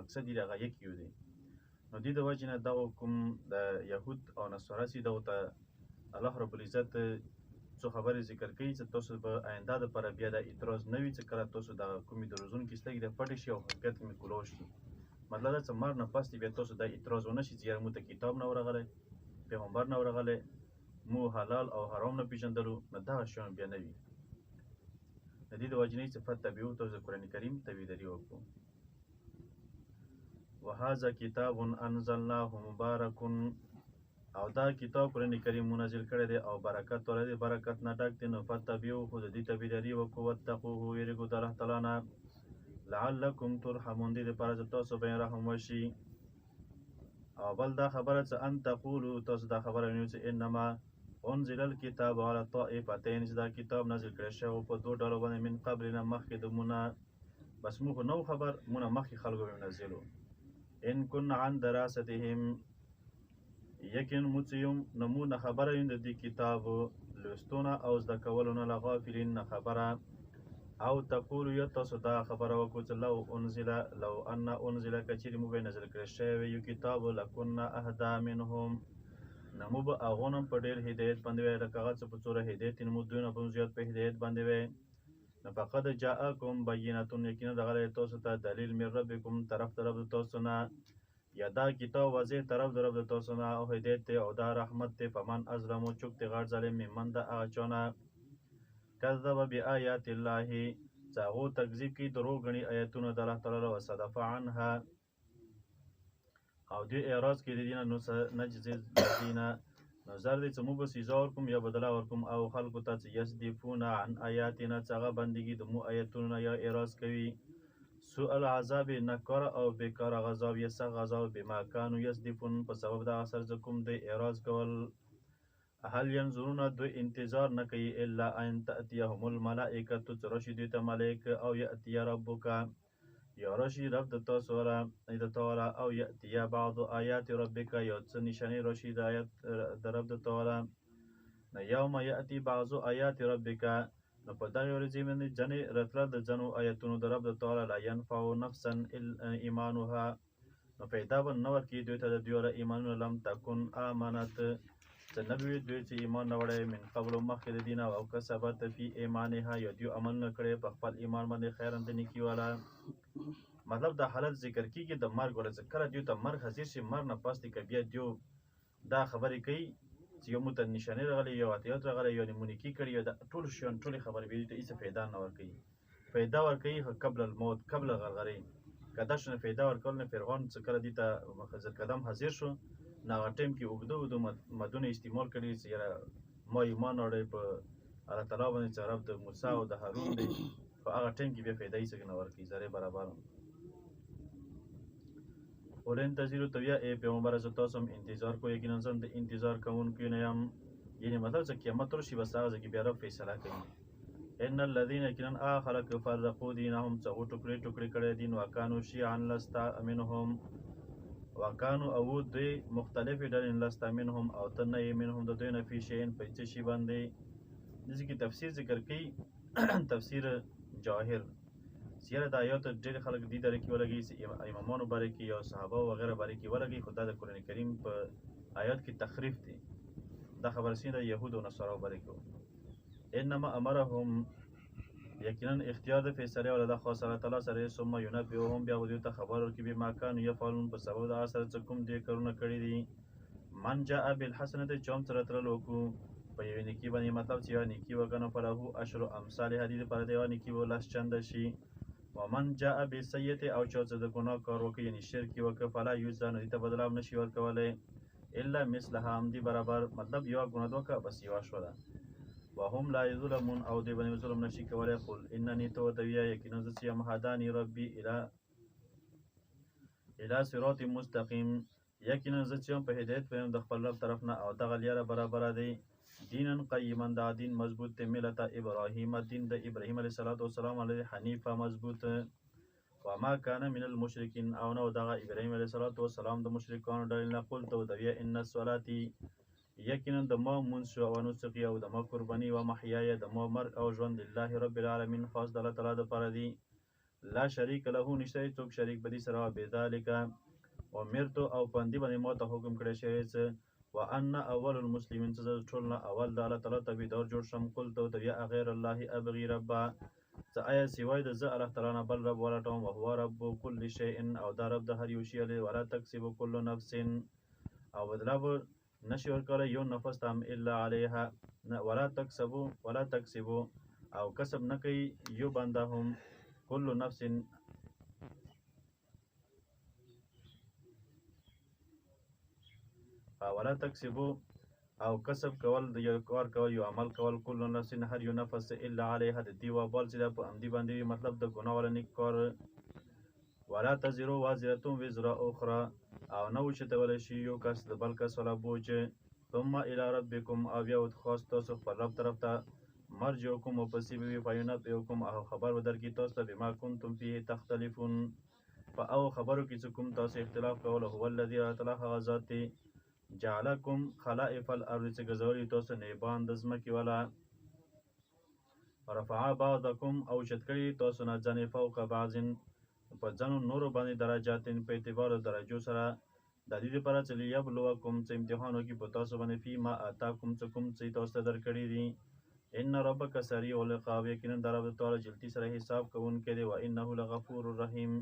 مقصد یې هغه یک یو دی. نو دې د وجې نه دغو کوم د یهود او نصارا چې دغو ته الله رب العزت څو خبرې ذکر کوي چې تاسو به آینده دپاره بیا دا اعتراض نه وي چې کله تاسو دغه کومې د روزونکي سترګې د پټې شي او حقیقت کې مې کولو شي. مطلب دا چې مرګ نه پس بیا تاسو دا اعتراض ونه شي چې یاره موږ ته کتاب نه ورغلی، پیغمبر نه ورغلی، موږ حلال او حرام نه پېژندلو، نو دغه شیان بیا نه وي. د دې د وجې نه چې فتبعوه تاسو د قرآن کریم تابعداري وکړو. وهذا کتاب انزلناه مبارک، او دا کتاب قرآن کریم منزل کړی دی او برکت والا دی، برکت نه ډک دی. نو فتبعوه خو د دې تابعداري وکړو، واتقوه ویرېږو د الله تعالی نه، لعلکم ترحمون، دې دپاره چې تاسو به رحم وشي. او بل دا خبره چې ان تقولو تاسو دا خبره ونیو چې انما انزل الکتاب علی طائفتین، چې دا کتاب نازل کړی شوی په دوه ډلو باندې من قبلنا مخکې د مونه، بس موږ خو نو خبر مونه مخکې خلکو به منزلو. ان کنا عن دراستهم، یقینا موږ چې یم نو موږ نه خبره یو د دې کتاب لوستونه او زده کولو نه لغافلین نه خبره. او تقولو یا تاسو دا خبره وکړو چې لو ان انزل که چیرې موږ به نازل کړی شوی یو کتاب لکنا اهدا منهم، نو موږ به هغو نه په ډېر هدایت باندې وی، لکه هغه څه په څوره هدایت یې نو موږ دوی نه په زیات په هدایت باندې وی. نو فقد جاءکم بینة، یقینا راغلی تاسو ته دلیل من ربکم طرف د رب د تاسو نه، یا دا کتاب واضح طرف د رب د تاسو نه او هدایت دی او دا رحمت دی. فمن ازلمو چوک دی غټ ظالم ممن د هغه چا نه کذب بآیات الله، چې هغو تکذیب کوي دروغ ګڼي آیتونه د الله تعالی وصدف عنها، او دوی اعراض کوي د دې نه. نو نجزي الذین، نو زر دی چې موږ به سزا ورکوم یا بدله ورکوم او خلکو ته چې یصدفون عن آیاتنا، چې هغه بندګي د مو آیتونو نه یا اعراض کوي. سوء العذاب، نکاره او بیکاره غذاب، یا سخت غذاب، بما کانوا یصدفون، په سبب د هغه سره چې کوم دوی اعراض کول. هل ینظرون، دوی انتظار نه کوي الا ان تأتیهم الملائکة، چې راشي دوی ته ملایکه، او یأتی ربک، یا راشي رب د تاسو والا، او یأتی بعض آیات ربک، یا څه نشانې راشي د آیات د رب د تعالی. یوم یأتی بعض آیات ربک، نو په دغې ورځې باندې ځنې راتله د ځنو آیتونو د رب د تعالی، لا ینفع نفسا ایمانها، نو پیدا به نه ورکوي دوی ته د دوی والا ایمانونه، لم تکن آمنت، چې نه وي دوی چې ایمان نه وړی من قبل مخکې د دې نه، او کسبت فی ایمانها، یا دوی عملونه کړی په خپل ایمان باندې خیرا د نیکي والا. مطلب دا حالت ذکر کیږي د مرګ والا، چې کله دوی ته مرګ حاضر شي، مرګ نه پس دی که بیا دوی دا خبرې کوي چې یو موږ ته نشانې راغلی، یو عطیات راغلی، یو مو نیکي کړي، یا د ټول شیان ټولې خبرې به دوی ته هېڅ فایده نه ورکوي. فایده ورکوي خو قبل الموت، قبل غرغرې. که دا شنه فایده ورکول نه، فرعون چې کله دوی ته زرقدم حاضر شو، نو هغه ټایم کې اوږده مدونه استعمال کړي چې یاره ما ایمان راوړی په الله تعالی باندې چې رب د موسی او د هارون دی، په هغه ټایم کې بیا فایده هېڅ نه ورکوي، ذرې برابر. قل انتظروا، ته وایه ای پیغمبره چې تاسو هم انتظار کوئ، یقینا زه هم د انتظار کوونکو نه یم. یعنې مطلب چې قیامت راشي بس هغه ځای کې بیا رب فیصله کوي. ان الذین، یقینا هغه خلک فرقوا دینهم، چې هغو ټوکړې ټوکړې کړی دین، وکانو شیعا لست منهم، وکانو او دوی مختلفې ډلې لست منهم، او ته نه یې منهم د دوی نه، فی شیئن په څه شي باندې. داسې کې تفسیر ذکر کوي تفسیر جواهر، سیاره د آیاتو ډېر خلک دې دره کې ولګي چې امامانو باره کې یا صحابه وغیره باره کې ولګي، خو دا د قرآن کریم په آیات کې تخریف دی. دا خبره سینه د یهود او نصارو باره کې. انما امرهم، یقینا اختیار د فیصلې والا د خاص الله تعالی سره، ثم ینبئهم، بیا به دوی ته خبر ورکړي بما کانوا یفعلون، په سبب د هغه سره چې کوم دوی کارونه کړي دي. من جاء بالحسنة، چې هم سره تلل وکړو په یوې نیکي باندې، مطلب چې یوه نیکي وکړه فله عشر امثالها، دې دپاره د یوه نیکي به 10 چنده شي. ومن جاء بالسیئة، او چا چې د ګناه کار وکړي یعنې شرک یې وکړه، فلا یجزا، نو دې ته بدله هم نشي ورکولی الا مثلها، همدې برابر، مطلب یوه ګناه وکړه بس یوه شوله. وهم لا یظلمون، او دوی باندې ظلم نشي کولی. قل انني، ته ورته وایه یقینا زه چې یم هداني ربي الی صراط مستقیم، یقینا زه چې یم په هدایت په یم د خپل رب طرف نه، او دغه لیاره برابره دی. دینا قیما، دا دین مضبوط دی. ملت ابراهیم، دین د ابراهیم علیه السلام علیه حنیفه مضبوط. وما کان من المشرکین، او نو دغه ابراهیم علیه السلام د مشرکانو ډلې نه. قل ته ورته وایه ان صلاتي، یقینا د ما مونځ شو، او نسقي، او د ما قرباني، و محیای، د ما مرګ او ژوند، لله رب العالمین، خاص د الله تعالی دپاره دی. لا شریک له نشته څوک شریک بدی سره بذالک امرتو او پندی باندې ما ته حکم کړی شوی څه وان اول المسلمین څه ټول نه اول د الله تعالی تابعدار جوړ شم قلت تو یا غیر الله ابغي ربا څه آیا سوای د زه الله تعالی نه بل رب ولټوم او هو رب کل شیء او دا رب د هر یو شی له ولا تکسب کل نفس او بدلاب نشي ورکولی یو نفس تام الا علیها ولا تکسبو او کسب نه کوي یو بنده هم کل نفس ولا تکسبو او کسب کول د یو کار کول یو عمل کول کل نفس هر یو نفس الا علیها د دی وبال چې په امدی باندې مطلب د ګناه ولا نیک کار ولا تزرو وازره وزر اخرى او نو چتول شي یو کس د بل کس ولا بوج ثم الى ربكم او بیا خاص تاسو خپل رب طرف ته مرجعكم وبسيبي فينبئكم او خبر ودر کی تاسو ته بما كنتم فيه تختلفون فاو خبرو کی کوم تاسو اختلاف کول هو الذي تعالی غزات جعلكم خلائف الارض چې غزوري تاسو نیبان د زمکی ولا رفع بعضكم او شتکړي تاسو نه ځنې فوق بعض په ځنو نورو باندې درجاتین په اعتبار درجو سره د دې لپاره چې لیبلوکم چې امتحان وکړي په تاسو باندې فيما اتاکم څه کوم چې تاسو درکړي دي ان ربک سریع العقاب یقینا در رب تعالی جلتی سره حساب کوونکی دی و انه لغفور رحیم